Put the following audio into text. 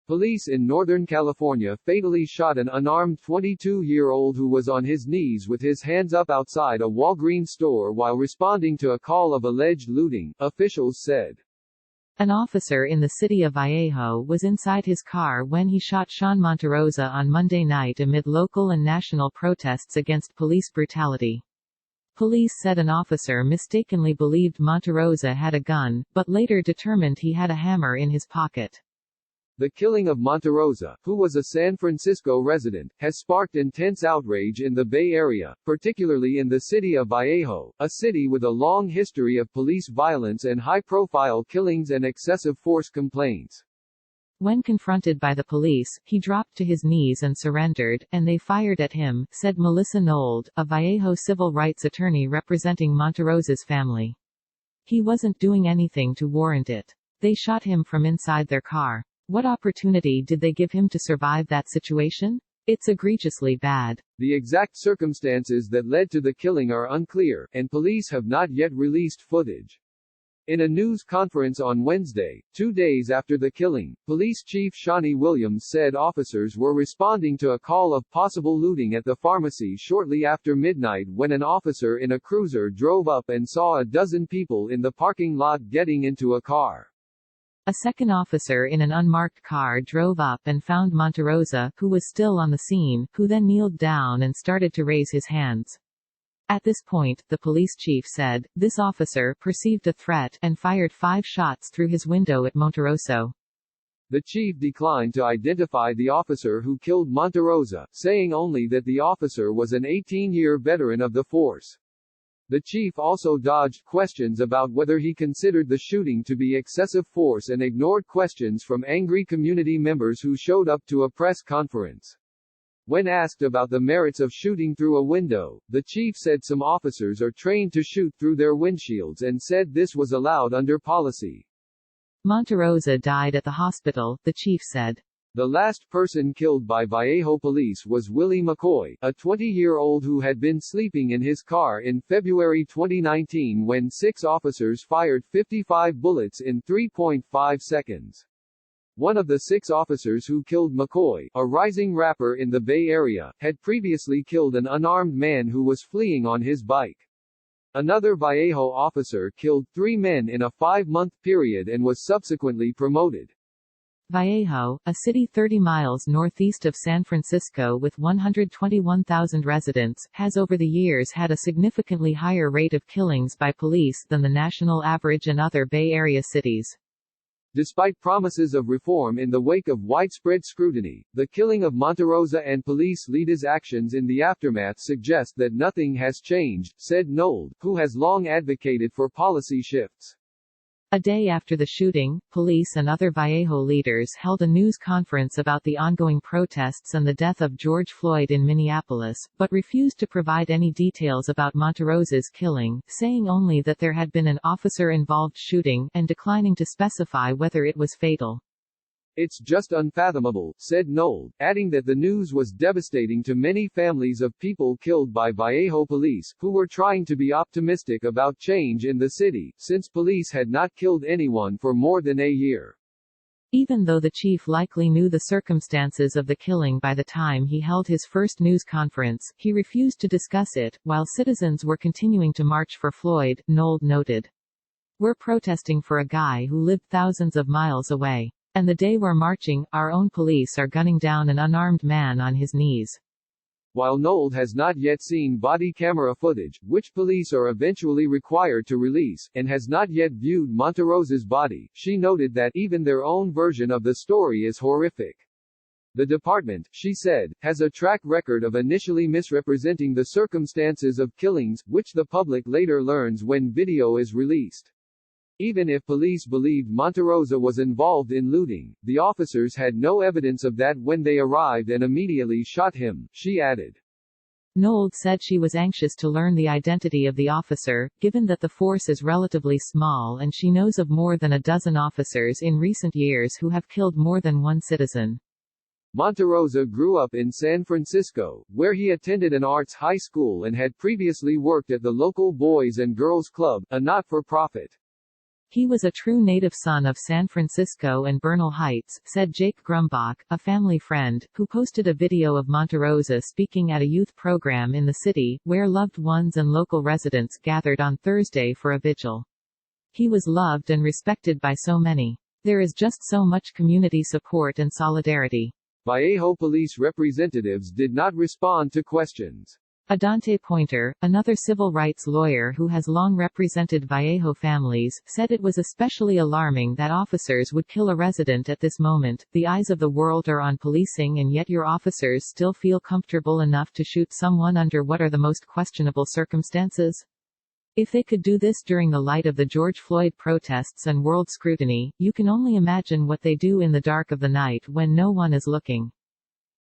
Police in Northern California fatally shot an unarmed 22-year-old who was on his knees with his hands up outside a Walgreens store while responding to a call of alleged looting, officials said. An officer in the city of Vallejo was inside his car when he shot Sean Monterosa on Monday night amid local and national protests against police brutality. Police said an officer mistakenly believed Monterosa had a gun, but later determined he had a hammer in his pocket. The killing of Monterosa, who was a San Francisco resident, has sparked intense outrage in the Bay Area, particularly in the city of Vallejo, a city with a long history of police violence and high-profile killings and excessive force complaints. When confronted by the police, he dropped to his knees and surrendered, and they fired at him, said Melissa Nold, a Vallejo civil rights attorney representing Monterosa's family. He wasn't doing anything to warrant it. They shot him from inside their car. What opportunity did they give him to survive that situation? It's egregiously bad. The exact circumstances that led to the killing are unclear, and police have not yet released footage. In a news conference on Wednesday, 2 days after the killing, Police Chief Shawnee Williams said officers were responding to a call of possible looting at the pharmacy shortly after midnight when an officer in a cruiser drove up and saw a dozen people in the parking lot getting into a car. A second officer in an unmarked car drove up and found Monterosa, who was still on the scene, who then kneeled down and started to raise his hands. At this point, the police chief said, this officer perceived a threat and fired 5 shots through his window at Monterosa. The chief declined to identify the officer who killed Monterosa, saying only that the officer was an 18-year veteran of the force. The chief also dodged questions about whether he considered the shooting to be excessive force and ignored questions from angry community members who showed up to a press conference. When asked about the merits of shooting through a window, the chief said some officers are trained to shoot through their windshields and said this was allowed under policy. Monterosa died at the hospital, the chief said. The last person killed by Vallejo police was Willie McCoy, a 20-year-old who had been sleeping in his car in February 2019 when 6 officers fired 55 bullets in 3.5 seconds. One of the 6 officers who killed McCoy, a rising rapper in the Bay Area, had previously killed an unarmed man who was fleeing on his bike. Another Vallejo officer killed 3 men in a 5-month period and was subsequently promoted. Vallejo, a city 30 miles northeast of San Francisco with 121,000 residents, has over the years had a significantly higher rate of killings by police than the national average and other Bay Area cities. Despite promises of reform in the wake of widespread scrutiny, the killing of Monterosa and police leaders' actions in the aftermath suggest that nothing has changed, said Nold, who has long advocated for policy shifts. A day after the shooting, police and other Vallejo leaders held a news conference about the ongoing protests and the death of George Floyd in Minneapolis, but refused to provide any details about Monterosa's killing, saying only that there had been an officer-involved shooting, and declining to specify whether it was fatal. It's just unfathomable, said Nold, adding that the news was devastating to many families of people killed by Vallejo police, who were trying to be optimistic about change in the city, since police had not killed anyone for more than a year. Even though the chief likely knew the circumstances of the killing by the time he held his first news conference, he refused to discuss it, while citizens were continuing to march for Floyd, Nold noted. We're protesting for a guy who lived thousands of miles away. And the day we're marching, our own police are gunning down an unarmed man on his knees. While Nold has not yet seen body camera footage, which police are eventually required to release, and has not yet viewed Monterosa's body, she noted that even their own version of the story is horrific. The department, she said, has a track record of initially misrepresenting the circumstances of killings, which the public later learns when video is released. Even if police believed Monterosa was involved in looting, the officers had no evidence of that when they arrived and immediately shot him, she added. Nold said she was anxious to learn the identity of the officer, given that the force is relatively small and she knows of more than a dozen officers in recent years who have killed more than one citizen. Monterosa grew up in San Francisco, where he attended an arts high school and had previously worked at the local Boys and Girls Club, a not-for-profit. He was a true native son of San Francisco and Bernal Heights, said Jake Grumbach, a family friend, who posted a video of Monterosa speaking at a youth program in the city, where loved ones and local residents gathered on Thursday for a vigil. He was loved and respected by so many. There is just so much community support and solidarity. Vallejo police representatives did not respond to questions. Adante Pointer, another civil rights lawyer who has long represented Vallejo families, said it was especially alarming that officers would kill a resident at this moment. The eyes of the world are on policing, and yet your officers still feel comfortable enough to shoot someone under what are the most questionable circumstances? If they could do this during the light of the George Floyd protests and world scrutiny, you can only imagine what they do in the dark of the night when no one is looking.